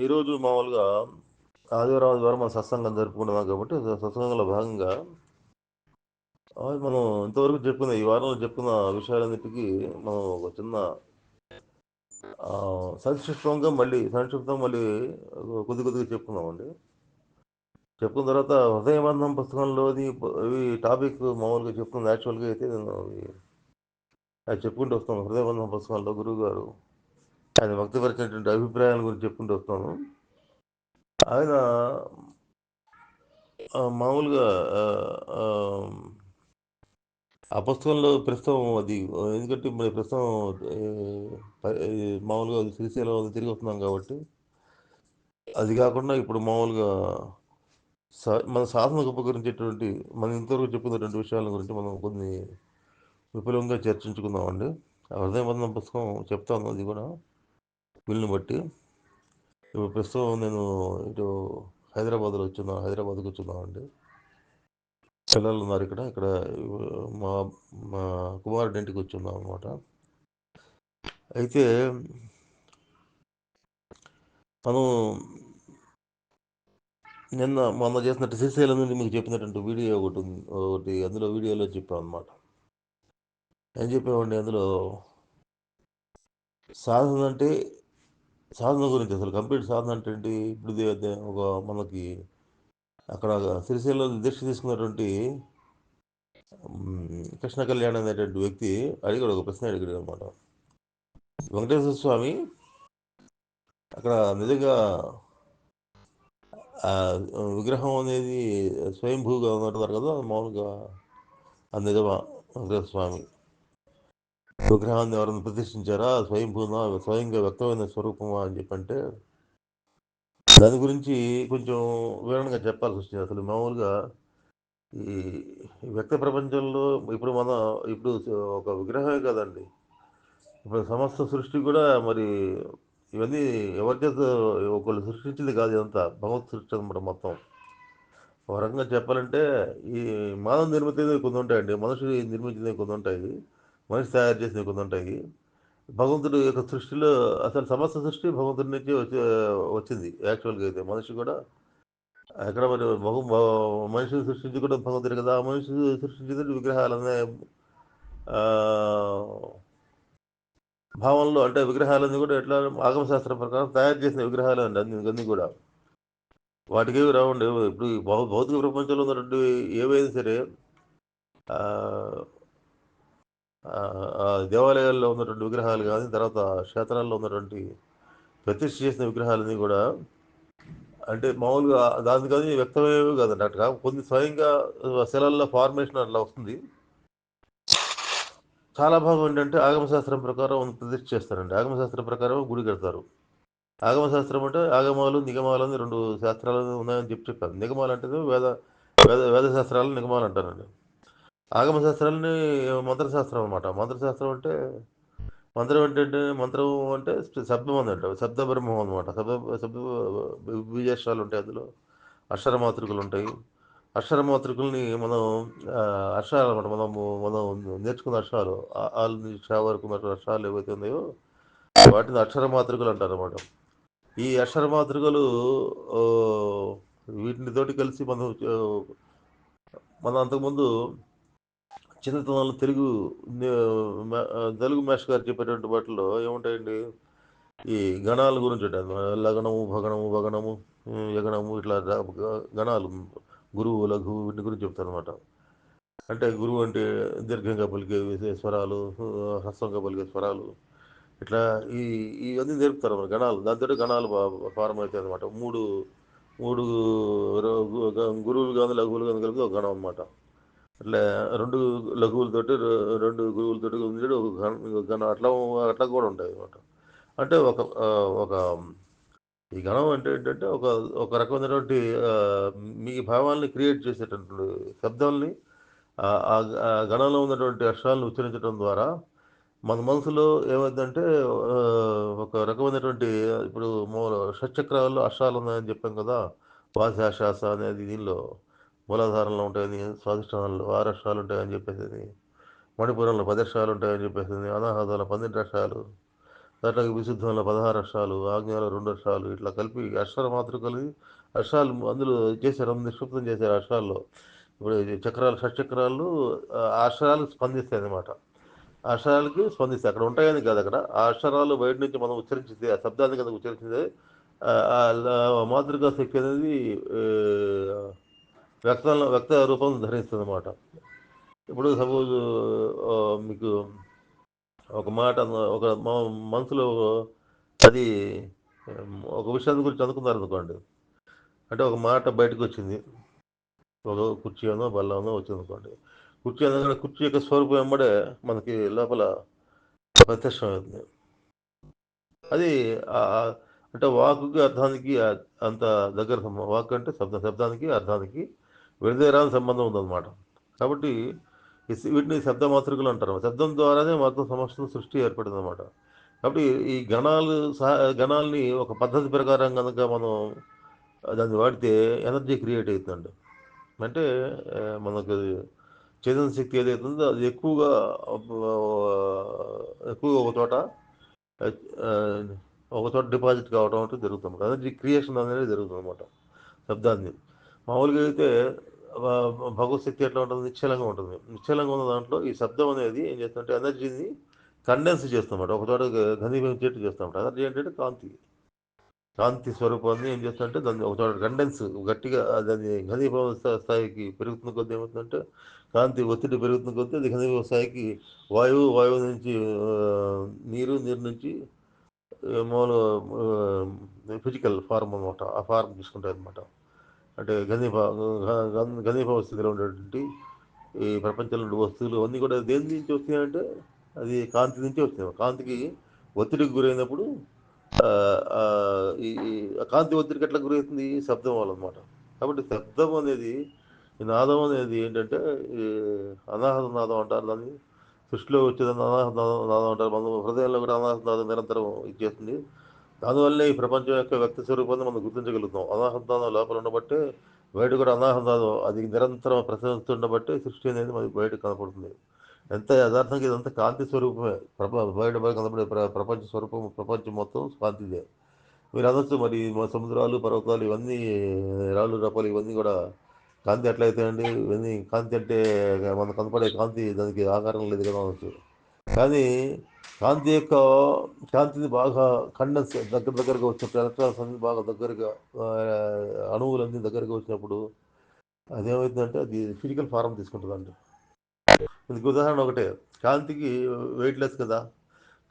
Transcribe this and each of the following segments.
ఈరోజు మామూలుగా ఆదివారం మనం సత్సంగం జరుపుకుంటున్నాం కాబట్టి సత్సంగంలో భాగంగా మనం ఇంతవరకు చెప్పుకున్న ఈ వారంలో చెప్పుకున్న విషయాలన్నిటికీ మనం ఒక చిన్న ఆ, సంక్షిప్తంగా మళ్ళీ కొద్ది కొద్దిగా చెప్పుకున్నామండి. చెప్పుకున్న తర్వాత హృదయబంధం పుస్తకంలోది ఇవి టాపిక్ మామూలుగా చెప్పుకుంది. యాక్చువల్గా అయితే నేను అది చెప్పుకుంటూ వస్తాను. హృదయబంధం పుస్తకంలో గురువు గారు ఆయన వ్యక్తపరిచినటువంటి అభిప్రాయాల గురించి చెప్పుకుంటూ వస్తాను. ఆయన మామూలుగా ఆ, ఆ, ఆ పుస్తకంలో ప్రస్తుతం అది ఎందుకంటే మరి ప్రస్తుతం మామూలుగా అది శ్రీశైలం అది తిరిగి వస్తున్నాం కాబట్టి అది కాకుండా ఇప్పుడు మామూలుగా మన సాధనకు ఉపకరించేటువంటి మనం ఇంతవరకు చెప్పుకున్నటువంటి విషయాల గురించి మనం కొన్ని విపులంగా చర్చించుకుందామండి. ఆ హృదయబంధం పుస్తకం చెప్తాను, అది కూడా వీళ్ళని బట్టి. ఇప్పుడు ప్రస్తుతం నేను ఇటు హైదరాబాద్కి వచ్చున్నామండి. పిల్లలు ఉన్నారు ఇక్కడ ఇక్కడ మా మా కుమారుడి ఇంటికి వచ్చున్నాం అనమాట. అయితే మనం మొన్న చేసినట్టు శ్రీశైలం నుండి మీకు చెప్పినటువంటి వీడియో ఒకటి అందులో వీడియోలో చెప్పాం అనమాట. ఏం చెప్పామండి అందులో సాధన అంటే సాధన గురించి, అసలు కంప్లీట్ సాధన అంటే ఏంటి. ఇప్పుడు ఒక మనకి అక్కడ శ్రీశైలంలో దీక్ష తీసుకున్నటువంటి కృష్ణ కళ్యాణ్ అనేటువంటి వ్యక్తి అడిగాడు, ఒక ప్రశ్న అడిగాడు అనమాట. వెంకటేశ్వర స్వామి అక్కడ నిజంగా ఆ విగ్రహం అనేది స్వయంభూగా ఉన్నట్టున్నారు కదా మామూలుగా, అది నిజమా? వెంకటేశ్వర స్వామి విగ్రహాన్ని ఎవరైనా ప్రతిష్ఠించారా, స్వయంగా వ్యక్తమైన స్వరూపమా అని చెప్పంటే దాని గురించి కొంచెం వివరణగా చెప్పాల్సి వచ్చింది. అసలు మామూలుగా ఈ వ్యక్త ప్రపంచంలో ఇప్పుడు ఒక విగ్రహమే కదండి, ఇప్పుడు సమస్త సృష్టి కూడా మరి ఇవన్నీ ఎవరి చేత ఒకళ్ళు సృష్టించింది కాదు, ఇదంతా భగవత్ సృష్టి అనమాట మొత్తం. ఒక రకంగా చెప్పాలంటే ఈ మానవ నిర్మితమైనవి కొన్ని ఉంటాయండి, మనిషి నిర్మించినవి కొన్ని ఉంటాయి, మనిషి తయారు చేసినవి కొన్ని ఉంటాయి. భగవంతుడి యొక్క సృష్టిలో అసలు సమస్త సృష్టి భగవంతుడి నుంచి వచ్చింది. యాక్చువల్గా అయితే మనిషి కూడా ఎక్కడ మరి మనిషిని సృష్టించి కూడా భగవంతుడు కదా. ఆ మనిషి సృష్టించిన విగ్రహాలనే ఆ, భావంలో అంటే విగ్రహాలన్నీ కూడా ఎట్లా ఆగమ శాస్త్రం ప్రకారం తయారు చేసిన విగ్రహాలు అండి అన్ని కూడా. వాటికి ఏవి రావండి. ఇప్పుడు ఈ భౌతిక ప్రపంచంలో ఉన్నటువంటి ఏవైనా సరే ఆ, ఆ దేవాలయాల్లో ఉన్నటువంటి విగ్రహాలు కానీ, తర్వాత క్షేత్రాల్లో ఉన్నటువంటి ప్రతిష్ఠ చేసిన విగ్రహాలన్నీ కూడా అంటే మామూలుగా దాని కానీ వ్యక్తమయ్యేవి కాదండి. అట్లా కొన్ని స్వయంగా శిలల్లో ఫార్మేషన్ అట్లా వస్తుంది. చాలా భాగం ఏంటంటే ఆగమశాస్త్రం ప్రకారం ప్రతిష్ఠ చేస్తారండి. ఆగమశాస్త్రం ప్రకారం గుడి కడతారు. ఆగమశాస్త్రం అంటే ఆగమాలు నిగమాలు అని రెండు శాస్త్రాలు ఉన్నాయని చెప్పాను. నిగమాలు అంటే వేద వేద వేద శాస్త్రాలను నిగమాలు అంటారండి. ఆగమశాస్త్రాలని మంత్రశాస్త్రం అనమాట. మంత్రం అంటే శబ్దం అందంట, శబ్ద బ్రహ్మం అనమాట. శబ్ద బీజాక్షరాలు ఉంటాయి అందులో, అక్షర మాతృకలు ఉంటాయి. అక్షర మాతృకల్ని మనం అక్షరాలు అనమాట. మనం నేర్చుకున్న అక్షరాలు ఆల్ నుంచి షా వరకు మన అక్షరాలు ఏవైతే ఉన్నాయో వాటిని అక్షర మాతృకలు అంటారు అనమాట. ఈ అక్షర మాతృకలు ఆ, వీటిని తోటి కలిసి మనం అంతకుముందు చిన్నతనంలో తెలుగు మాస్టర్ గారు చెప్పేటువంటి వాటిలో ఏముంటాయండి, ఈ గణాల గురించి ఉంటుంది. లగనము భగణము భగణము యగణము ఇట్లా గణాలు, గురువు లఘువు వీటి గురించి చెప్తారు అనమాట. అంటే గురువు అంటే దీర్ఘంగా పలికే స్వరాలు, హ్రస్వంగా పలికే స్వరాలు, ఇట్లా ఈ ఇవన్నీ నేర్పుతారు మన గణాలు. దాంతో గణాలు ఫారం అవుతాయి అనమాట. మూడు మూడు గురువులు కానీ లఘువులు కానీ కలిపి ఒక గణం అనమాట. అట్లా రెండు లఘువులతోటి రెండు గురువులతోటి ఉండేది ఒక గణం. అట్లా అట్లా కూడా ఉంటాయి అనమాట. అంటే ఒక ఈ గణం అంటే ఏంటంటే ఒక రకమైనటువంటి ఆ, మీ భావాల్ని క్రియేట్ చేసేటటువంటి శబ్దాలని ఆ ఆ ఆ గణంలో ఉన్నటువంటి అక్షరాలను ఉచ్చరించడం ద్వారా మన మనసులో ఏమైందంటే ఆ, ఒక రకమైనటువంటి ఇప్పుడు షట్చక్రాల్లో అక్షరాలు ఉన్నాయని చెప్పాం కదా. శ్వాస అనేది దీనిలో మూలాధారంలో ఉంటాయని, స్వాధిష్టానంలో 6 అక్షరాలు ఉంటాయని చెప్పేసి, మణిపురంలో 10 అక్షరాలు ఉంటాయని చెప్పేసి, అనాహతాలో 12 అక్షరాలు, అట్లాగే విశుద్ధంలో 16 అక్షరాలు, ఆజ్ఞలో 2 అక్షరాలు ఇట్లా కలిపి అక్షర మాతృకలు అక్షరాలు అందులో చేశారు. నిక్షిప్తం చేశారు అక్షరాల్లో. ఇప్పుడు ఈ చక్రాలు షట్చక్రాలు ఆ అక్షరాలకు స్పందిస్తాయి అన్నమాట. ఆ అక్షరాలకి స్పందిస్తాయి. అక్కడ ఉంటాయని కాదు అక్కడ. ఆ అక్షరాలు బయట నుంచి మనం ఉచ్చరించింది ఆ శబ్దాన్ని కనుక ఉచ్చరించింది మాతృకా శక్తి అనేది వ్యక్త రూపం ధరిస్తుంది అన్నమాట. ఇప్పుడు సపోజ్ మీకు ఒక మాట ఒక మనసులో అది ఒక విషయాన్ని గురించి అనుకున్నారు అనుకోండి. అంటే ఒక మాట బయటకు వచ్చింది. ఒక కుర్చీ అనో బల్ల అనో వచ్చింది అనుకోండి. కుర్చీ అనగానే కుర్చీ యొక్క స్వరూపం వెంబడే మనకి లోపల ప్రత్యక్షమవుతుంది. అది అంటే వాక్కుకి అర్థానికి అంత దగ్గర వాక్ అంటే శబ్దానికి అర్థానికి విడదీయరాని సంబంధం ఉందన్నమాట. కాబట్టి వీటిని శబ్ద మాతృకలు అంటారు. శబ్దం ద్వారానే మొత్తం సమస్త సృష్టి ఏర్పడింది అనమాట. కాబట్టి ఈ గణాలని ఒక పద్ధతి ప్రకారం కనుక మనం దాన్ని వాడితే ఎనర్జీ క్రియేట్ అవుతుందండి. అంటే మనకు చైతన్య శక్తి ఏదైతుందో అది ఎక్కువగా ఆ, ఒక చోట డిపాజిట్ కావడం అంటే జరుగుతుంది. ఎనర్జీ క్రియేషన్ అనేది జరుగుతుంది అనమాట శబ్దాన్ని. మామూలుగా అయితే భగవత్ శక్తి ఎట్లా ఉంటుంది, నిశ్చలంగా ఉంటుంది. నిశ్చలంగా ఉన్న దాంట్లో ఈ శబ్దం అనేది ఏం చేస్తుందంటే ఎనర్జీని కండెన్స్ చేస్తామన్నమాట. ఒక చోట ఘనీభవించేట్టు చేస్తామన్నమాట. ఎనర్జీ ఏంటంటే కాంతి స్వరూపాన్ని ఏం చేస్తుందంటే దాన్ని ఒక చోట కండెన్స్ గట్టిగా దాన్ని ఘనీభవ స్థాయికి పెరుగుతున్న కొద్దీ ఏమవుతుందంటే కాంతి ఒత్తిడి పెరుగుతున్న కొద్దీ అది ఘనీభవ స్థాయికి వాయువు నుంచి నీరు నుంచి మామూలు ఫిజికల్ ఫార్మ్ అనమాట. ఆ ఫార్మ్ తీసుకుంటాయి అనమాట. అంటే ఘనీభవ స్థితిలో ఉండేటువంటి ఈ ప్రపంచంలో ఉండే వస్తువులు అన్నీ కూడా దేని నుంచి వస్తాయంటే అది కాంతి నుంచి వస్తాయి. కాంతికి ఒత్తిడికి గురైనప్పుడు ఆ, ఆ, ఈ కాంతి ఒత్తిడికి ఎట్లా గురవుతుంది, శబ్దం వల్ల అనమాట. కాబట్టి శబ్దం అనేది ఈ నాదం అనేది ఏంటంటే ఈ అనాహత నాదం అంటారు దాన్ని. సృష్టిలో వచ్చేదాన్ని అనాహత నాదం అంటారు. మన హృదయంలో కూడా అనాహత నాదం నిరంతరం ఇచ్చేస్తుంది. దానివల్లే ఈ ప్రపంచం యొక్క వ్యక్తి స్వరూపాన్ని మనం గుర్తించగలుగుతాం. అనాహత నాదం లోపల ఉండబట్టే బయట కూడా అనాహత నాదం అది నిరంతరం ప్రసరిస్తుండబట్టే సృష్టి అనేది మనకి బయట కనపడుతుంది. ఎంత యథార్థంగా ఇదంతా కాంతి స్వరూపమే. బయట కనపడే ప్రపంచ స్వరూపం ప్రపంచం మొత్తం కాంతిదే. మీరు అనొచ్చు మరి మా సముద్రాలు పర్వతాలు ఇవన్నీ రాళ్ళు రప్పలు ఇవన్నీ కూడా కాంతి ఎట్లయితాయండి, ఇవన్నీ కాంతి అంటే మనకు కనపడే కాంతి దానికి ఆకారం లేదు కదా అనొచ్చు. కానీ కాంతి యొక్క కాంతిని బాగా కండెన్స్ దగ్గరగా వచ్చినప్పుడు ఎలక్ట్రాన్స్ అన్ని బాగా దగ్గరగా ఆ, అణువులన్నీ దగ్గరగా వచ్చినప్పుడు అదేమవుతుందంటే అది ఫిజికల్ ఫారం తీసుకుంటుందండి. దీనికి ఉదాహరణ ఒకటే. కాంతికి వెయిట్లెస్ కదా.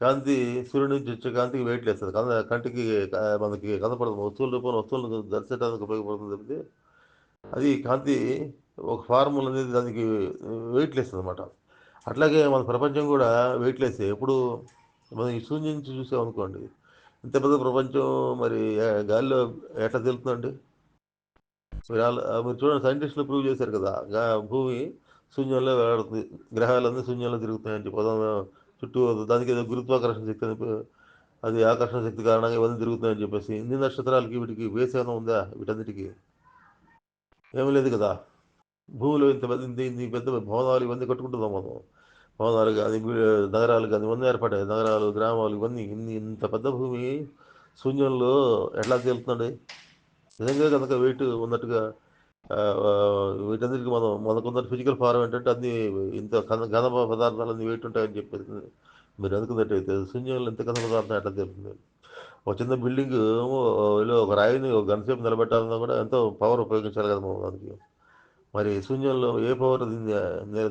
కాంతి సూర్యుడి నుంచి వచ్చే కాంతికి వెయిట్లెస్ అది కంటికి మనకి కనపడదు. వస్తువుల రూపంలో వస్తువులను దర్శించడానికి ఉపయోగపడుతుంది తప్పితే అది కాంతి ఒక ఫార్ములా అనేది దానికి వెయిట్లెస్ అనమాట. అట్లాగే మన ప్రపంచం కూడా వెయిట్లెస్. ఎప్పుడు మనం ఈ శూన్యం నుంచి చూసామనుకోండి, ఇంత పెద్ద ప్రపంచం మరి గాలిలో ఎట్లా తెలుస్తుందండి. మీరు చూడండి, సైంటిస్టులు ప్రూవ్ చేశారు కదా, భూమి శూన్యంలో వేలాడుతుంది, గ్రహాలన్నీ శూన్యంలో తిరుగుతాయని చెప్పి చుట్టూ దానికి ఏదో గురుత్వాకర్షణ శక్తి అని అది ఆకర్షణ శక్తి కారణంగా ఇవన్నీ తిరుగుతున్నాయని చెప్పేసి. ఇన్ని నక్షత్రాలకి వీటికి బేస్ ఏమైనా ఉందా వీటన్నిటికీ? ఏమీ లేదు కదా. భూమిలో ఇంత పెద్ద ఇన్ని పెద్ద భవనాలు ఇవన్నీ కట్టుకుంటున్నాం మనం. భవనాలు కానీ నగరాలు కానీ ఇవన్నీ ఏర్పడ్డాయి. నగరాలు గ్రామాలు ఇవన్నీ ఇంత పెద్ద భూమి శూన్యంలో ఎట్లా తేలుతుందండి. నిజంగా కనుక వెయిట్ ఉన్నట్టుగా ఆ, ఆ, వీటన్నిటికీ మనకున్న ఫిజికల్ ఫారం ఏంటంటే అన్ని ఇంత ఘన పదార్థాలన్నీ వెయిట్ ఉంటాయని చెప్పేసి మీరు అనుకున్నట్టయితే శూన్యంలో ఇంత ఘన పదార్థం ఎట్లా తెలుస్తుంది. ఒక చిన్న బిల్డింగ్ ఒక రాయిని ఒక గంట సేపు నిలబెట్టాలన్నా కూడా ఎంతో పవర్ ఉపయోగించాలి కదా మనం దానికి. మరి శూన్యంలో ఏ పవర్ దీన్ని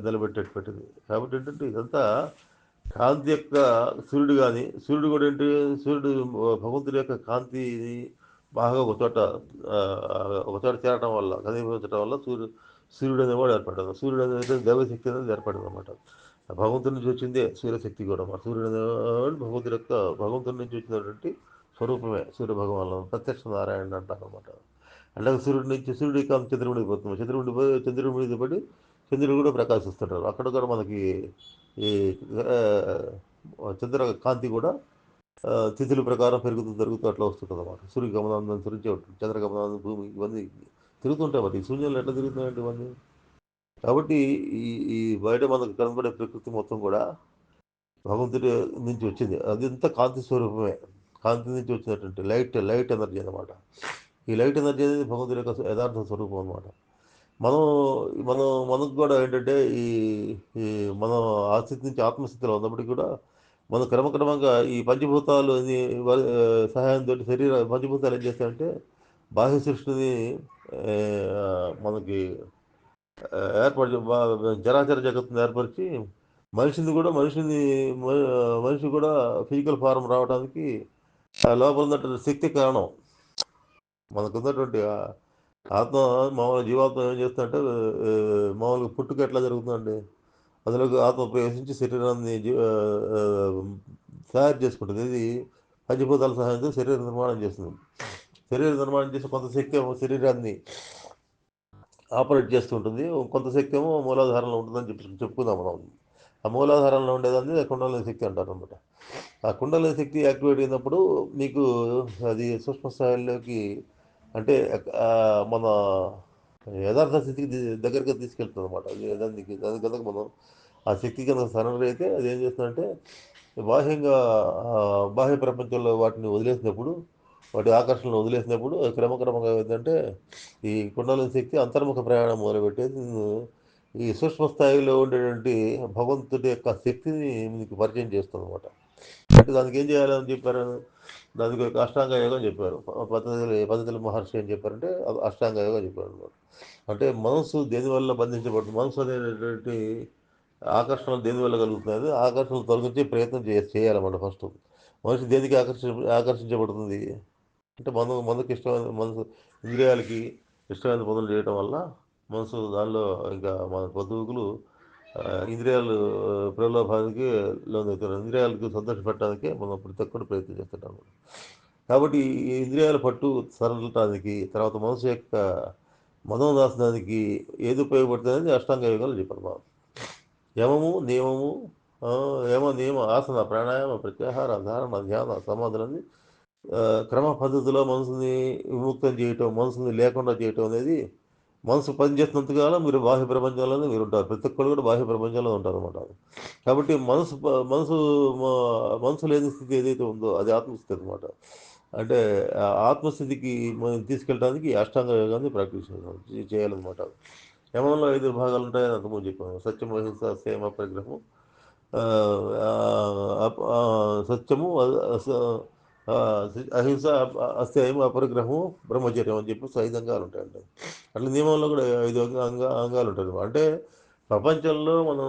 నిలబెట్టేటువంటిది. కాబట్టి ఏంటంటే ఇదంతా కాంతి యొక్క సూర్యుడు కానీ, సూర్యుడు కూడా ఏంటి, సూర్యుడు భగవంతుడి యొక్క కాంతిని బాగా ఆ, ఒక చోట చేరటం వల్ల కదిలించడం వల్ల సూర్యుడు అనేవాడు ఏర్పడ్డాడు. సూర్యుడు అనేది దైవశక్తి అనేది ఏర్పడింది అనమాట. భగవంతుడి నుంచి వచ్చిందే సూర్యశక్తి కూడా. మరి సూర్యుడు అనేవాడు భగవంతుడి నుంచి వచ్చినటువంటి స్వరూపమే సూర్య భగవాన్, ప్రత్యక్ష నారాయణ అంటారు అనమాట. అలాగే సూర్యుడి కాంతి చంద్రుడికి పోతుంది. చంద్రుడి మీద పడి చంద్రుడు కూడా ప్రకాశిస్తుంటారు. అక్కడ కూడా మనకి ఈ చంద్ర కాంతి కూడా తిథుల ప్రకారం జరుగుతూ అట్లా వస్తుంటుంది అన్నమాట. సూర్యగమనాన్ని అనుసరించి ఉంటుంది. చంద్రగమనాన్ని భూమి ఇవన్నీ తిరుగుతుంటాయి. మరి ఈ శూన్యంలో ఎట్లా తిరుగుతున్నాయండి ఇవన్నీ. కాబట్టి ఈ ఈ బయట మనకు కనబడే ప్రకృతి మొత్తం కూడా భగవంతుడి నుంచి వచ్చింది. అదంతా కాంతి స్వరూపమే. కాంతి నుంచి వచ్చినటువంటి లైట్ ఎనర్జీ అనమాట. ఈ లైట్ ఎనర్జీ అనేది భగవంతుడి యొక్క యథార్థ స్వరూపం అనమాట. మనం మనకు కూడా ఏంటంటే ఈ ఈ మనం ఆ స్థితి నుంచి ఆత్మస్థితిలో ఉన్నప్పటికీ కూడా మనం క్రమక్రమంగా ఈ పంచభూతాలు సహాయంతో పంచభూతాలు ఏం చేస్తాయంటే బాహ్య సృష్టిని మనకి ఏర్పరిచి చరాచర జగత్తుని ఏర్పరిచి మనిషి కూడా ఫిజికల్ ఫారం రావడానికి లోపల ఉన్నటువంటి శక్తి కారణం. మనకున్నటువంటి ఆత్మ మామూలు జీవాత్మ ఏం చేస్తుందంటే మామూలుగా పుట్టుక ఎట్లా జరుగుతుందండి, అందులోకి ఆత్మ ప్రవేశించి శరీరాన్ని తయారు చేసుకుంటుంది. ఇది పంచభూతాల సహాయంతో శరీర నిర్మాణం చేస్తుంది. శరీర నిర్మాణం చేసి కొంత శక్తి ఏమో శరీరాన్ని ఆపరేట్ చేస్తూ ఉంటుంది, కొంత శక్తి ఏమో మూలాధారంలో ఉంటుందని చెప్పుకుందాం మనం. ఆ మూలాధారంలో ఉండేదాన్ని కుండలిని శక్తి అంటారు అనమాట. ఆ కుండలిని శక్తి యాక్టివేట్ అయినప్పుడు మీకు అది సూక్ష్మ స్థాయిలోకి అంటే మన యథార్థ స్థితికి దగ్గరగా తీసుకెళ్తుంది అనమాట. దాని కనుక మనం ఆ శక్తి కనుక సరెండర్ అయితే అది ఏం చేస్తుందంటే బాహ్యంగా బాహ్య ప్రపంచంలో వాటిని వదిలేసినప్పుడు, వాటి ఆకర్షణలు వదిలేసినప్పుడు అది క్రమక్రమంగా ఏంటంటే ఈ కుండలిని శక్తి అంతర్ముఖ ప్రయాణం మొదలుపెట్టేది నిన్ను ఈ సూక్ష్మ స్థాయిలో ఉండేటువంటి భగవంతుడి యొక్క శక్తిని మీకు పరిచయం చేస్తుంది అనమాట. అంటే దానికి ఏం చేయాలని చెప్పారు, దానికి ఒక అష్టాంగ యోగం చెప్పారు. పద్ధతుల మహర్షి ఏం చెప్పారంటే అష్టాంగ యోగం చెప్పారు అనమాట. అంటే మనసు దేనివల్ల బంధించబడుతుంది, మనసు అనేటువంటి ఆకర్షణలు దేనివల్ల కలుగుతుంది, ఆకర్షణలు తొలగించే ప్రయత్నం చేయాలన్నమాట. ఫస్ట్ మనిషి దేనికి ఆకర్షించబడుతుంది అంటే మనకు ఇష్టమైన మనసు ఇంద్రియాలకి ఇష్టమైన పనులు చేయటం వల్ల మనసు దానిలో ఇంకా మన పొద్దుగులు ఇంద్రియాలు ప్రలోభానికి లోనవుతారు. ఇంద్రియాలకు సంతోషపెట్టడానికి మనం ప్రతి ఒక్కరు ప్రయత్నం చేస్తుంటాము. కాబట్టి ఈ ఇంద్రియాల పట్టు సరళటానికి, తర్వాత మనసు యొక్క మనోదాసనానికి ఏది ఉపయోగపడుతుంది అష్టాంగ యోగాలు చెప్పారు బాబు. యమము నియమము యమ నియమ ఆసన ప్రాణాయామ ప్రత్యాహార ధారణ ధ్యాన సమాధులని క్రమ పద్ధతిలో మనసుని విముక్తం చేయటం, మనసుని లేకుండా చేయటం అనేది మనసు పనిచేస్తున్నంతకాలం మీరు బాహ్య ప్రపంచంలోనే మీరు ఉంటారు. ప్రతి ఒక్కరు కూడా బాహ్య ప్రపంచంలో ఉంటారు అనమాట. కాబట్టి మనసు మనసు లేని స్థితి ఏదైతే ఉందో అది ఆత్మస్థితి అనమాట. అంటే ఆ ఆత్మస్థితికి మనం తీసుకెళ్ళడానికి అష్టాంగ యోగాన్ని ప్రాక్టీస్ చేయాలన్నమాట. యమంలో 5 భాగాలు ఉంటాయని అంతకుముందు చెప్పాము. సత్యం, అహింస, సేమ, పరిగ్రహం, సత్యము, అహింస, అస్థేయం, అపరిగ్రహము, బ్రహ్మచర్యం అని చెప్పి 5 అంగాలు ఉంటాయండి. అట్లా నియమంలో కూడా 5 అంగాలు ఉంటాయి. అంటే ప్రపంచంలో మనం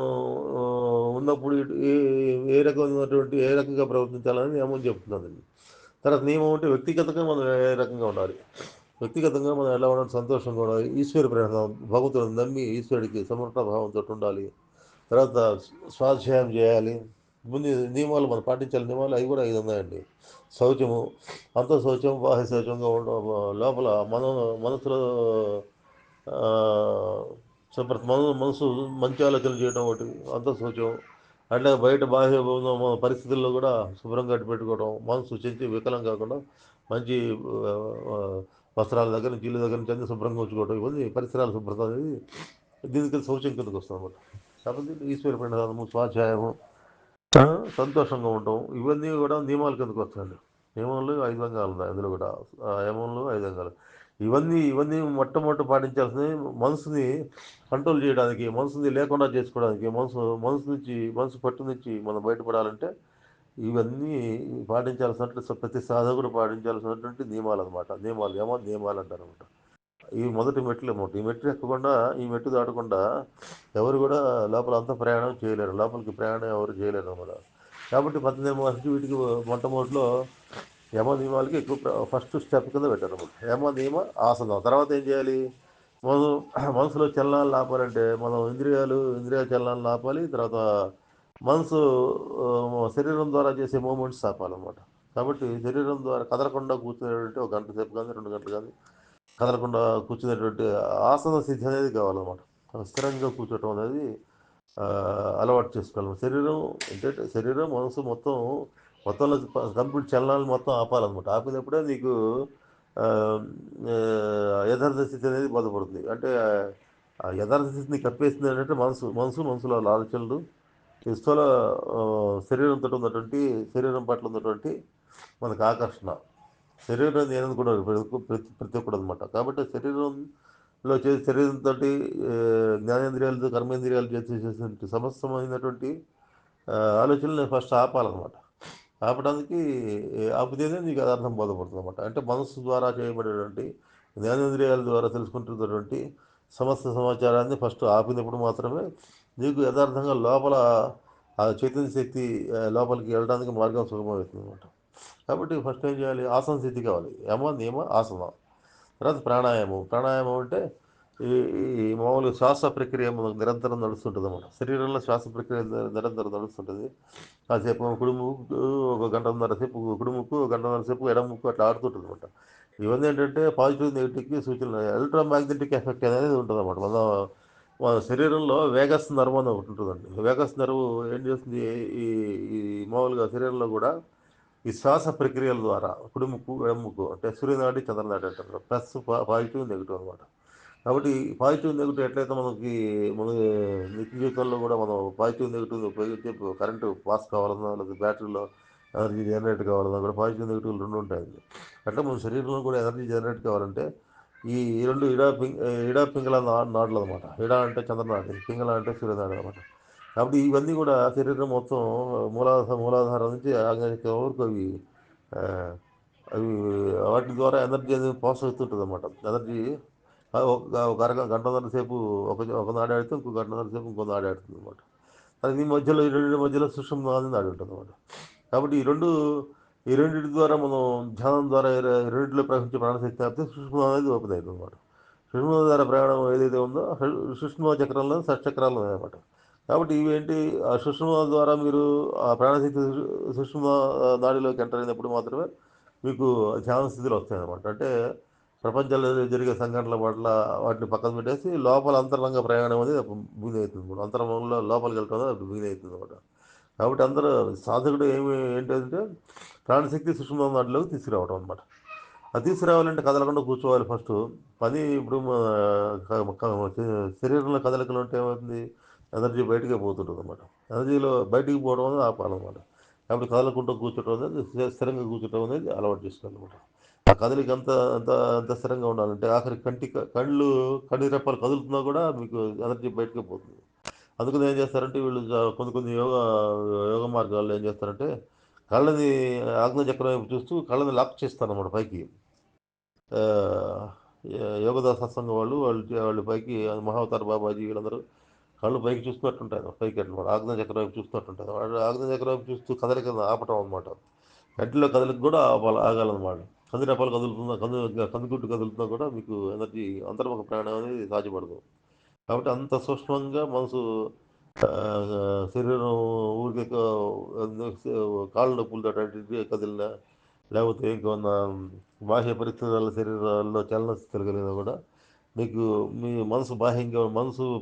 ఉన్నప్పుడు ఏ రకంగా ప్రవర్తించాలని నియమం చెప్తుందండి. తర్వాత నియమం అంటే వ్యక్తిగతంగా మనం ఏ రకంగా ఉండాలి, వ్యక్తిగతంగా మనం ఎలా ఉండాలి, సంతోషంగా ఉండాలి, ఈశ్వర ప్రేరణ భగవంతుడిని నమ్మి ఈశ్వరుడికి సమర్పణ భావంతో ఉండాలి. తర్వాత స్వాధ్యాయం చేయాలి. ముందు నియమాలు మనం పాటించాలి. నియమాలు అవి కూడా 5 ఉన్నాయండి. శౌచము, అంత శౌచం బాహ్య శౌచంగా ఉండడం, లోపల మనసులో మనసు మంచి ఆలోచనలు చేయడం ఒకటి అంత శౌచం. అంటే బయట బాహ్య పరిస్థితుల్లో కూడా శుభ్రంగా పెట్టుకోవడం, మనసు చెంచి వికలం కాకుండా మంచి ఆ, వస్త్రాల దగ్గర నుంచి ఇల్లు దగ్గర నుంచి అన్ని శుభ్రంగా ఉంచుకోవడం, ఇవన్నీ పరిసరాల శుభ్రత అనేది దీనికి శౌచం కిందకు వస్తుంది అనమాట. కాబట్టి ఈశ్వర ప్రణామము, స్వాధ్యాయము, ఆ, సంతోషంగా ఉండటం, ఇవన్నీ కూడా నియమాల కిందకు వస్తాయండి. నియమంలో 5 అంగాలు ఉన్నాయి. అందులో కూడా యమంలో 5 అంగాలు. ఇవన్నీ మొట్టమొదటి పాటించాల్సినవి. మనసుని కంట్రోల్ చేయడానికి, మనసుని లేకుండా చేసుకోవడానికి, మనసు పట్టు నుంచి మనం బయటపడాలంటే ఇవన్నీ పాటించాల్సినటువంటి ప్రతి సాధకుడు పాటించాల్సినటువంటి నియమాలు అనమాట. నియమాలు అంటారు అనమాట. ఈ మొదటి మెట్లు అన్నమాట. ఈ మెట్లు ఎక్కకుండా, ఈ మెట్టు దాటకుండా ఎవరు కూడా లోపల అంతా ప్రయాణం చేయలేరు. లోపలికి ప్రయాణం ఎవరు చేయలేరు అన్నమాట. కాబట్టి 18 మహర్షి వీటికి మొట్టమొదటిలో యమ నియమాలకి ఎక్కువ ఫస్ట్ స్టెప్ కింద పెట్టారు అన్నమాట. యమ నియమ ఆసనం. తర్వాత ఏం చేయాలి, మనం మనసులో చలనాలు ఆపాలంటే మనం ఇంద్రియ చలనాలను ఆపాలి. తర్వాత మనసు శరీరం ద్వారా చేసే మూమెంట్స్ ఆపాలన్నమాట. కాబట్టి శరీరం ద్వారా కదలకుండా కూర్చునేటంటే ఒక గంట సేపు కానీ 2 గంటలు కానీ కదలకుండా కూర్చునేటువంటి ఆసన స్థితి అనేది కావాలన్నమాట. స్థిరంగా కూర్చోవటం అనేది ఆ, అలవాటు చేసుకోవాలి. శరీరం మనసు మొత్తంలో కంప్లీట్ చలనాలు మొత్తం ఆపాలన్నమాట. ఆపినప్పుడే నీకు ఆ, ఆ, యథార్థ స్థితి అనేది బోధపడుతుంది. అంటే ఆ యథార్థ స్థితిని కప్పేస్తుంది ఏంటంటే మనసులో ఆలోచనలు, ఈ స్థూల శరీరంతో ఉన్నటువంటి శరీరం పట్ల ఉన్నటువంటి మనకు ఆకర్షణ శరీరం నేననుకున్నాడు ప్రతి ఒక్కడు అనమాట. కాబట్టి శరీరంలో చేసే శరీరంతో జ్ఞానేంద్రియాలతో కర్మేంద్రియాలు చేసేటువంటి సమస్తమైనటువంటి ఆలోచనలు ఫస్ట్ ఆపాలన్నమాట. ఆపడానికి ఆపితేనే నీకు యథార్థం బోధపడుతుంది అనమాట. అంటే మనస్సు ద్వారా చేయబడేటువంటి జ్ఞానేంద్రియాల ద్వారా తెలుసుకుంటున్నటువంటి సమస్త సమాచారాన్ని ఫస్ట్ ఆపినప్పుడు మాత్రమే నీకు యథార్థంగా లోపల ఆ చైతన్య శక్తి లోపలికి వెళ్ళడానికి మార్గం సుగమమవుతుంది అనమాట. కాబట్టి ఫస్ట్ ఏం చేయాలి? ఆసన స్థితి కావాలి. యమ నియమ ఆసన. తర్వాత ప్రాణాయామం. ప్రాణాయామం అంటే ఈ ఈ మామూలుగా శ్వాస ప్రక్రియ మనకు నిరంతరం నడుస్తుంటుంది అన్నమాట. శరీరంలో శ్వాస ప్రక్రియ నిరంతరం నడుస్తుంటుంది. కాసేపు కుడి ముక్కు ఒక గంటన్నర సేపు కుడి ముక్కు, ఒక గంటన్నర సేపు ఎడమ ముక్కు అట్లా ఆడుతుంటుంది అనమాట. ఇవన్నీ ఏంటంటే పాజిటివ్ నెగిటివ్కి సూచనలు. ఎలక్ట్రోమాగ్నెటిక్ ఎఫెక్ట్ అనేది ఉంటుంది అనమాట. మన శరీరంలో వేగస్ నర్వ్ అని ఒకటి ఉంటుందండి. వేగస్ నర్వ్ ఏం చేస్తుంది? ఈ ఈ మామూలుగా శరీరంలో కూడా ఈ శ్వాస ప్రక్రియల ద్వారా కుడి ముక్కు ఎడమ ముక్కు అంటే సూర్యనాడి చంద్రనాడి అంటారు. ప్లస్ పాజిటివ్ నెగిటివ్ అనమాట. కాబట్టి పాజిటివ్ నెగిటివ్ ఎట్లయితే మన నిత్య జీవితంలో కూడా మనం పాజిటివ్ నెగిటివ్ ఉపయోగించి కరెంటు పాస్ కావాలన్నా లేదా బ్యాటరీలో ఎనర్జీ జనరేట్ కావాలన్నా కూడా పాజిటివ్ నెగిటివ్ రెండు ఉంటాయండి. అట్లా మన శరీరంలో కూడా ఎనర్జీ జనరేట్ కావాలంటే ఈ రెండు ఇడా పింగళ నాడులు అనమాట. ఇడా అంటే చంద్రనాడి, పింగళ అంటే సూర్యనాడి అనమాట. కాబట్టి ఇవన్నీ కూడా శరీరం మొత్తం మూలాధారం నుంచి ఆగ్నేయ వరకు ఆ, అవి వాటి ద్వారా ఎనర్జీ అనేది పాస్ అవుతుంటుంది అనమాట. ఎనర్జీ ఒక గంటన్నర సేపు ఒక నాడి ఆడితే ఇంకో గంటన్నర సేపు ఇంకో నాడి ఆడుతుంది అనమాట. అది మధ్యలో ఈ రెండు మధ్యలో సుషుమ్న అనేది నాడి ఉంటుంది అనమాట. కాబట్టి ఈ రెండింటి ద్వారా మనం ధ్యానం ద్వారా రెండింటిలో ప్రవహించే ప్రాణశక్తి ఆపితే సుషుమ్న అనేది ఓపెన్ అవుతుంది అనమాట. సుషుమ్న ద్వారా ప్రయాణం ఏదైతే ఉందో సుషుమ్న చక్రంలో షట్చక్రాలు ఉన్నాయన్నమాట. కాబట్టి ఇవేంటి ఆ సుషుమ్న ద్వారా మీరు ఆ ప్రాణశక్తి సుషుమ్న నాడిలోకి ఎంటర్ అయినప్పుడు మాత్రమే మీకు ధ్యాన స్థితిలో వస్తాయన్నమాట. అంటే ప్రపంచంలో జరిగే సంఘటనల పట్ల వాటిని పక్కన పెట్టేసి లోపల అంతరంగ ప్రయాణం అనేది బిగిన్ అవుతుంది అనమాట. అంతరంగంలో లోపలికి వెళ్ళటం అనేది అప్పుడు బిగిన్ అవుతుంది అనమాట. కాబట్టి అందరూ సాధకుడు ఏంటంటే ప్రాణశక్తి సుషుమ్న నాడిలోకి తీసుకురావడం అనమాట. అది తీసుకురావాలంటే కదలకుండా కూర్చోవాలి ఫస్ట్. పని ఇప్పుడు శరీరంలో కదలికలు ఉంటే ఏమవుతుంది? ఎనర్జీ బయటికే పోతుంటుంది అనమాట. ఎనర్జీలో బయటికి పోవడం అనేది ఆపాలన్నమాట. కాబట్టి కదలకుండా కూర్చోవడం అనేది స్థిరంగా కూర్చోవడం అనేది అలవాటు చేసుకోవాలన్నమాట. ఆ కదలిక అంత స్థిరంగా ఉండాలంటే ఆఖరి కళ్ళు రెప్పలు కదులుతున్నా కూడా మీకు ఎనర్జీ బయటకే పోతుంది. అందుకని ఏం చేస్తారంటే వీళ్ళు కొన్ని యోగ మార్గాల్లో ఏం చేస్తారంటే కళ్ళని ఆజ్ఞ చక్రం వైపు చూస్తూ కళ్ళని లాక్ చేస్తారన్నమాట పైకి. ఆ, యోగదా సత్సంగం వాళ్ళు పైకి మహావతార్ బాబాజీ వీళ్ళందరూ కళ్ళు పైకి చూస్తున్నట్టుంటారు. పైకి అనమాట ఆగ్నేయ చక్రం వైపు చూస్తున్నట్టుంటారు. వాళ్ళు ఆగ్నేయ చక్రం వైపు చూస్తూ కదలిక ఆపటం అనమాట. కంటిలో కదలిక కూడా ఆగాలన్నమాట. కందిరెప్పలు కదులుతున్నా కందుగుడ్డు కదులుతున్నా కూడా మీకు ఎనర్జీ అంతర్ముఖ ప్రాణం అనేది సాధ్యపడదు. కాబట్టి అంత సూక్ష్మంగా మనసు ఆ, శరీరం ఊరికే కాళ్ళ నొప్పులతో కదిలినా లేకపోతే ఇంకొన్న బాహ్య పరిస్థితుల శరీరాల్లో చలనస్థితులు కలిగినా కూడా మీకు మీ మనసు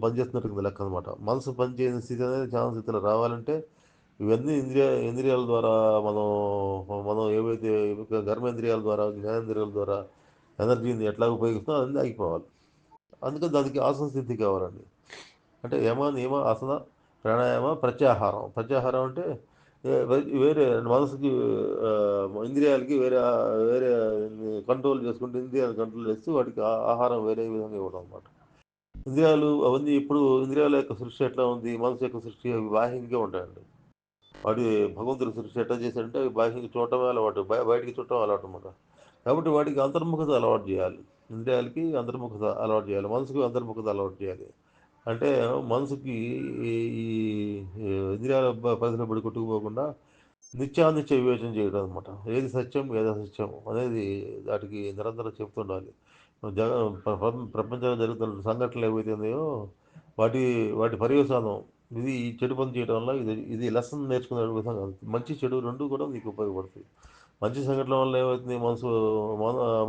పనిచేస్తున్నట్టు కింద లెక్క అనమాట. మనసు పనిచేయని స్థితి అనేది ధ్యాన స్థితిలో రావాలంటే ఇవన్నీ ఇంద్రియాల ద్వారా మనం మనం ఏవైతే కర్మేంద్రియాల ద్వారా జ్ఞానేంద్రియాల ద్వారా ఎనర్జీని ఎట్లా ఉపయోగిస్తుందో అన్నీ ఆగిపోవాలి. అందుకని దానికి ఆసన స్థితి కావాలండి. అంటే యమ నియమ ఆసన ప్రాణాయామ ప్రత్యాహారం. ప్రత్యాహారం అంటే వేరే మనసుకి ఇంద్రియాలకి వేరే కంట్రోల్ చేసుకుంటూ ఇంద్రియాలు కంట్రోల్ చేస్తూ వాటికి ఆహారం వేరే విధంగా ఇవ్వడం అనమాట. ఇంద్రియాలు అవన్నీ ఇప్పుడు ఇంద్రియాల యొక్క సృష్టి ఎట్లా ఉంది? మనసు యొక్క సృష్టి అవి బాహ్యంగా ఉంటాయండి. వాటి భగవంతుడి సృష్టి ఎట్లా చేశాడంటే అవి బాహ్యంగా చూడటమే అలవాటు, బయటికి చూడటం అలవాటు అనమాట. కాబట్టి వాటికి అంతర్ముఖత అలవాటు చేయాలి. ఇంద్రియాలకి అంతర్ముఖత అలవాటు చేయాలి, మనసుకి అంతర్ముఖత అలవాటు చేయాలి. అంటే మనసుకి ఈ ఈ ఇంద్రియాల పరిధిలో పడి కొట్టుకుపోకుండా నిత్యానిత్య వివేచన చేయడం అనమాట. ఏది సత్యం ఏది అసత్యం అనేది వాటికి నిరంతరం చెప్తుండాలి. జగ ప్రపంచంలో జరుగుతున్న సంఘటనలు ఏవైతే ఉన్నాయో వాటి వాటి పర్యవసానం ఇది ఈ చెడు పని చేయడం వల్ల ఇది లెసన్ నేర్చుకునే విధంగా మంచి చెడు రెండు కూడా మీకు ఉపయోగపడతాయి. మంచి సంఘటనల వల్ల ఏమవుతుంది?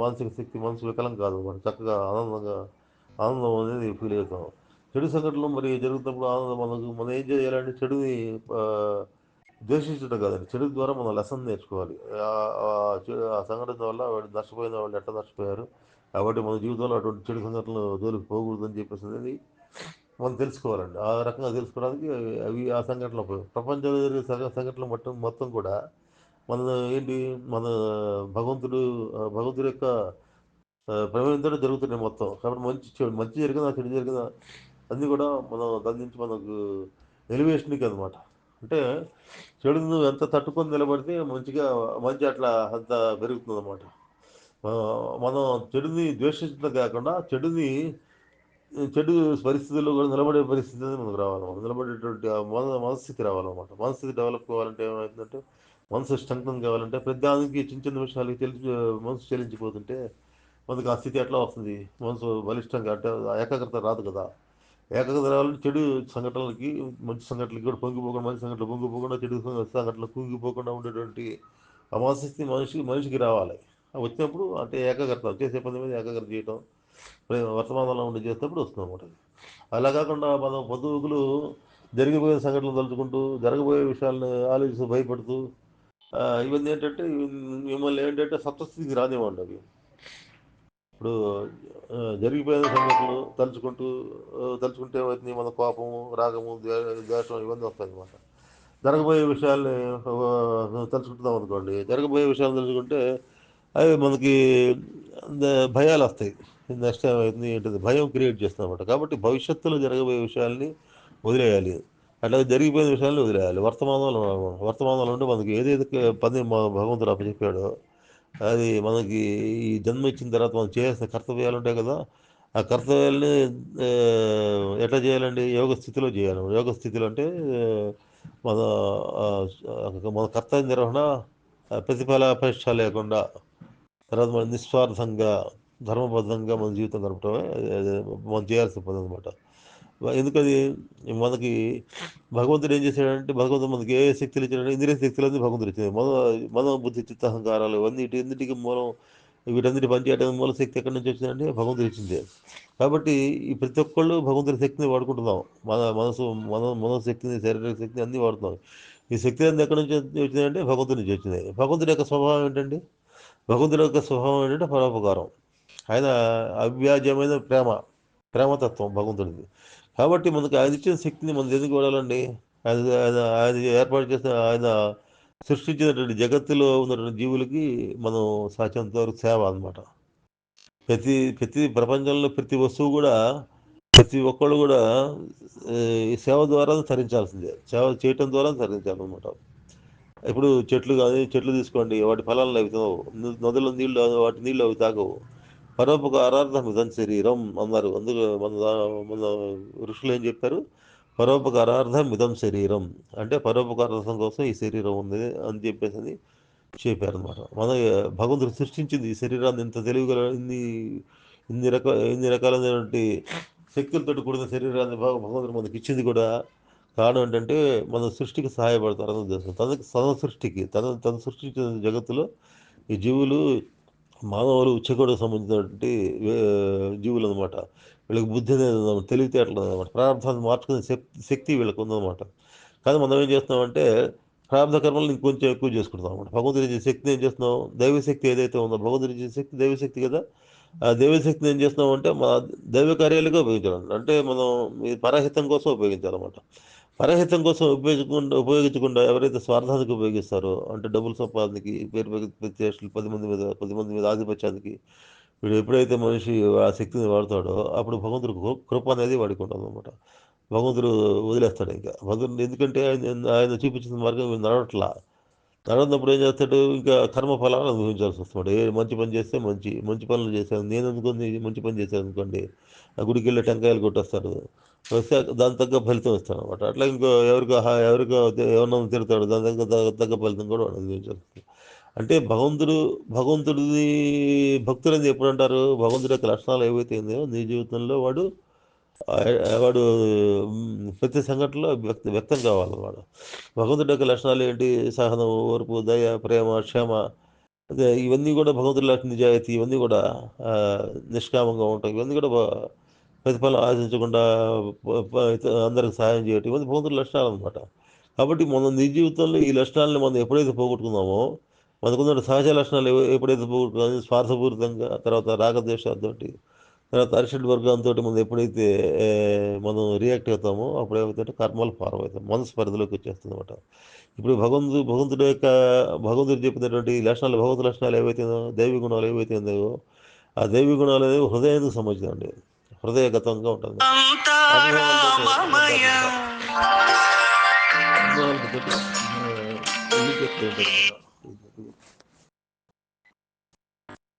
మానసిక శక్తి మనసు వికలం కాదు, మనం చక్కగా ఆనందం అనేది ఫీల్ అవుతాం. చెడు సంఘటనలు మరి జరుగుతున్నప్పుడు ఆనందం మనం ఏం చేయాలంటే చెడుని ఆ, ద్వేషించడం కాదండి, చెడు ద్వారా మనం లెసన్ నేర్చుకోవాలి. ఆ సంఘటన వల్ల వాడు నష్టపోయిన వాళ్ళు ఎట్లా నష్టపోయారు, కాబట్టి మన జీవితంలో అటువంటి చెడు సంఘటనలు జోలికి పోకూడదని చెప్పేసి అనేది మనం తెలుసుకోవాలండి. ఆ రకంగా తెలుసుకోవడానికి అవి ఆ సంఘటనలు ప్రపంచంలో జరిగే సంఘటనలు మొత్తం కూడా మన ఏంటి మన భగవంతుడు భగవంతుడి యొక్క ప్రమేయంతోనే జరుగుతున్నాయి మొత్తం. కాబట్టి మంచి జరిగినా, చెడు జరిగినా అన్నీ కూడా మనం దాని నుంచి మనకు ఎలివేషన్‌కి అనమాట. అంటే చెడుని నువ్వు ఎంత తట్టుకొని నిలబడితే మంచి అట్లా అంత పెరుగుతుందనమాట. మనం చెడుని ద్వేషించడం కాకుండా చెడు పరిస్థితుల్లో కూడా నిలబడే పరిస్థితి అనేది మనకు రావాలన్నమాట. నిలబడేటువంటి ఆ మనస్థితి రావాలన్నమాట. మనస్థితి డెవలప్ కావాలంటే ఏమవుతుందంటే మనసు స్ట్రెంగ్తన్ కావాలంటే ప్రతిదానికి చిన్న చిన్న విషయాలకి మనసు చెల్లించిపోతుంటే మనకు ఆ స్థితి ఎట్లా వస్తుంది? మనసు బలిష్టంగా అంటే ఆ ఏకాగ్రత రాదు కదా! ఏకాగ్రత రావాలంటే చెడు సంఘటనలకి, మంచి సంఘటనలకి కూడా పొంగిపోకుండా, మంచి సంఘటనలు పొంగిపోకుండా, చెడు సంఘటనలు కుంగిపోకుండా ఉండేటువంటి ఆ మనస్థితి మనిషికి రావాలి. వచ్చినప్పుడు అంటే ఏకాగ్రత చేసే పని మీద ఏకాగ్రత చేయటం, వర్తమానంలో ఉండి చేసేటప్పుడు వస్తుందన్నమాట. అలా కాకుండా మనం పొద్దుగుకులు జరిగిపోయే సంఘటనలు తలుచుకుంటూ, జరగబోయే విషయాలను ఆలోచిస్తూ భయపడుతూ ఇవన్నీ ఏంటంటే మిమ్మల్ని ఏంటంటే సత్వస్థితికి రానివ్వండి అవి. ఇప్పుడు జరిగిపోయిన సంఘటనలు తలుచుకుంటే ఏమవుతుంది మన కోపము, రాగము, ద్వేషం ఇవన్నీ వస్తాయన్నమాట. జరగబోయే విషయాల్ని తలుచుకుంటున్నాం అనుకోండి, జరగబోయే విషయాలు తలుచుకుంటే అవి మనకి భయాలు వస్తాయి. నెక్స్ట్ ఏమవుతుంది ఏంటిది భయం క్రియేట్ చేస్తుంది అనమాట. కాబట్టి భవిష్యత్తులో జరగబోయే విషయాల్ని వదిలేయాలి. అట్లాగే జరిగిపోయిన విషయాల్ని వదిలేయాలి. వర్తమానంలో ఉంటే మనకి ఏదైతే పని భగవంతుడు అప్పచెప్పాడో అది మనకి ఈ జన్మ ఇచ్చిన తర్వాత మనం చేయాల్సిన కర్తవ్యాలు ఉంటాయి కదా! ఆ కర్తవ్యాలని ఎట్లా చేయాలండి? యోగ స్థితిలో చేయాలి. యోగ స్థితిలో అంటే మన మన కర్తవ్య నిర్వహణ ప్రతిఫలాపేక్ష లేకుండా తర్వాత మనం నిస్వార్థంగా, ధర్మబద్ధంగా మన జీవితం గడపడమే అది మనం చేయాల్సిన పని అనమాట. ఎందుకది మనకి భగవంతుడు ఏం చేశాడంటే భగవంతుడు మనకి ఏ శక్తులు ఇచ్చాడంటే ఇంద్రియ శక్తులన్నీ భగవంతుడు ఇచ్చాడు. మన బుద్ధి, చిత్త, అహంకారాలు ఇవన్నీ వీటన్నిటికి మూలం వీటన్నిటి పనిచేయడానికి మూల శక్తి ఎక్కడి నుంచి వచ్చిందంటే భగవంతుడు ఇచ్చిందే. కాబట్టి ఈ ప్రతి ఒక్కళ్ళు భగవంతుడి శక్తిని వాడుకుంటున్నాం. మన మనసు మనోశక్తిని, శారీరక శక్తిని అన్నీ వాడుతున్నాం. ఈ శక్తి అంతా ఎక్కడి నుంచి వచ్చిందంటే భగవంతుడి నుంచి వచ్చింది. భగవంతుడి యొక్క స్వభావం ఏంటండి? భగవంతుడి యొక్క స్వభావం ఏంటంటే పరోపకారం. ఆయన అవ్యాజ్యమైన ప్రేమతత్వం భగవంతుడిది. కాబట్టి మనకు ఆయన ఇచ్చిన శక్తిని మనం ఎందుకు వాడాలండి? ఆయన ఏర్పాటు చేసిన ఆయన సృష్టించినటువంటి జగత్తులో ఉన్నటువంటి జీవులకి మనం సాధ్యమైనంత వరకు సేవ అనమాట. ప్రతి ప్రపంచంలో ప్రతి వస్తువు కూడా ప్రతి ఒక్కళ్ళు కూడా ఈ సేవ ద్వారా తరించాల్సిందే. సేవ చేయటం ద్వారా తరించాలన్నమాట. ఇప్పుడు చెట్లు తీసుకోండి, వాటి ఫలాలను అవి తినవు. నదుల నీళ్ళు వాటి నీళ్ళు అవి తాగవు. పరోపకారార్థం ఇదం శరీరం అన్నారు. అందుకు మన ఋషులు ఏం చెప్పారు? పరోపకారార్థం ఇదం శరీరం అంటే పరోపకారార్థం కోసం ఈ శరీరం ఉంది అని చెప్పేసి చెప్పారనమాట. భగవంతుడు సృష్టించింది ఈ శరీరాన్ని ఇంత తెలివిగల ఇన్ని రకాలైనటువంటి శక్తులతో కూడిన శరీరాన్ని భగవంతుడు మనకి ఇచ్చింది కూడా కారణం ఏంటంటే మన సృష్టికి సహాయపడతారని ఉద్దేశం. తన సృష్టించిన జగత్తులో ఈ జీవులు మానవులు ఉచ్చకోడికి సంబంధించినటువంటి జీవులు అనమాట. వీళ్ళకి బుద్ధి అనేది ఉందన్నమాట, తెలివితేటలు అనమాట, ప్రారంభాన్ని మార్చుకునే శక్తి వీళ్ళకి ఉందన్నమాట. కానీ మనం ఏం చేస్తున్నామంటే ప్రారంభ కర్మలను ఇంకొంచెం ఎక్కువ చేసుకుంటున్నాం అనమాట. భగవంతుడి ఇచ్చే శక్తిని ఏం చేస్తున్నాం? దైవశక్తి ఏదైతే ఉందో భగవంతుడి ఇచ్చే శక్తి దైవశక్తి కదా! ఆ దైవశక్తిని ఏం చేస్తున్నాం అంటే మన దైవ కార్యాలుగా ఉపయోగించాలి. అంటే మనం ఈ పరహితం కోసం ఉపయోగించాలన్నమాట. పరహితం కోసం ఉపయోగించకుండా ఎవరైతే స్వార్థానికి ఉపయోగిస్తారో అంటే డబ్బుల సంపాదనకి, పేరు ప్రతిష్టలు, 10 మంది మీద ఆధిపత్యానికి వీడు ఎప్పుడైతే మనిషి ఆ శక్తిని వాడతాడో అప్పుడు భగవంతుడు కృప అనేది వాడికి ఉంటుందన్నమాట. భగవంతుడు వదిలేస్తాడు ఇంకా. భగవంతుడు ఎందుకంటే ఆయన చూపించిన మార్గం వీడు నడవనప్పుడు ఏం చేస్తాడు? ఇంకా కర్మ ఫలాలు అనుభవించాల్సి వస్తున్నాడు. మంచి పని చేస్తే మంచి పనులు చేశాను నేను అనుకుని మంచి పని చేశాను అనుకోండి, ఆ గుడికి వెళ్ళి టెంకాయలు కొట్టేస్తాడు. వస్తే దాని తగ్గ ఫలితం ఇస్తాడు అనమాట. అట్లా ఇంకో ఎవరికో ఎవరినో తిడతాడు, దాని తగ్గ ఫలితం కూడా వాడు అనుభవించాల్సి వస్తుంది. అంటే భగవంతుడిని భక్తులని ఎప్పుడు అంటారు? భగవంతుడి యొక్క లక్షణాలు ఏవైతే ఉన్నాయో నీ జీవితంలో వాడు ప్రతి సంఘటనలో వ్యక్తం కావాలి వాడు. భగవంతుడి యొక్క లక్షణాలు ఏంటి? సహనం, ఓర్పు, దయ, ప్రేమ, క్షమ, అదే ఇవన్నీ కూడా భగవంతుడి లక్షణ నిజాయితీ, ఇవన్నీ కూడా నిష్కామంగా ఉంటాయి. ఇవన్నీ కూడా ప్రతిఫలం ఆశించకుండా అందరికి సహాయం చేయటం ఇవన్నీ భగవంతుడి లక్షణాలు అనమాట. కాబట్టి మనం నీ జీవితంలో ఈ లక్షణాలను మనం ఎప్పుడైతే పోగొట్టుకున్నామో మనకున్న సహజ లక్షణాలు ఎప్పుడైతే పోగొట్టుకున్నామో స్వార్థపూరితంగా, తర్వాత రాగద్వేషాలతోటి తర్వాత అరిషడ్ వర్గంతో మనం ఎప్పుడైతే మనం రియాక్ట్ అవుతామో అప్పుడు ఏమవుతుందంటే కర్మలు ఫారం అవుతాం, మనసు పరిధిలోకి వచ్చేస్తుంది అనమాట. ఇప్పుడు భగవంతుడి యొక్క భగవంతుడు చెప్పినటువంటి లక్షణాలు, భగవంతు లక్షణాలు ఏవైతే దైవ గుణాలు ఏవైతే ఉన్నాయో ఆ దైవ గుణాలు అనేవి హృదయానికి సంబంధించినవి, హృదయగతంగా ఉంటుంది. అనుభవాలతో లింక్ ఎక్కువ ఉంటుంది.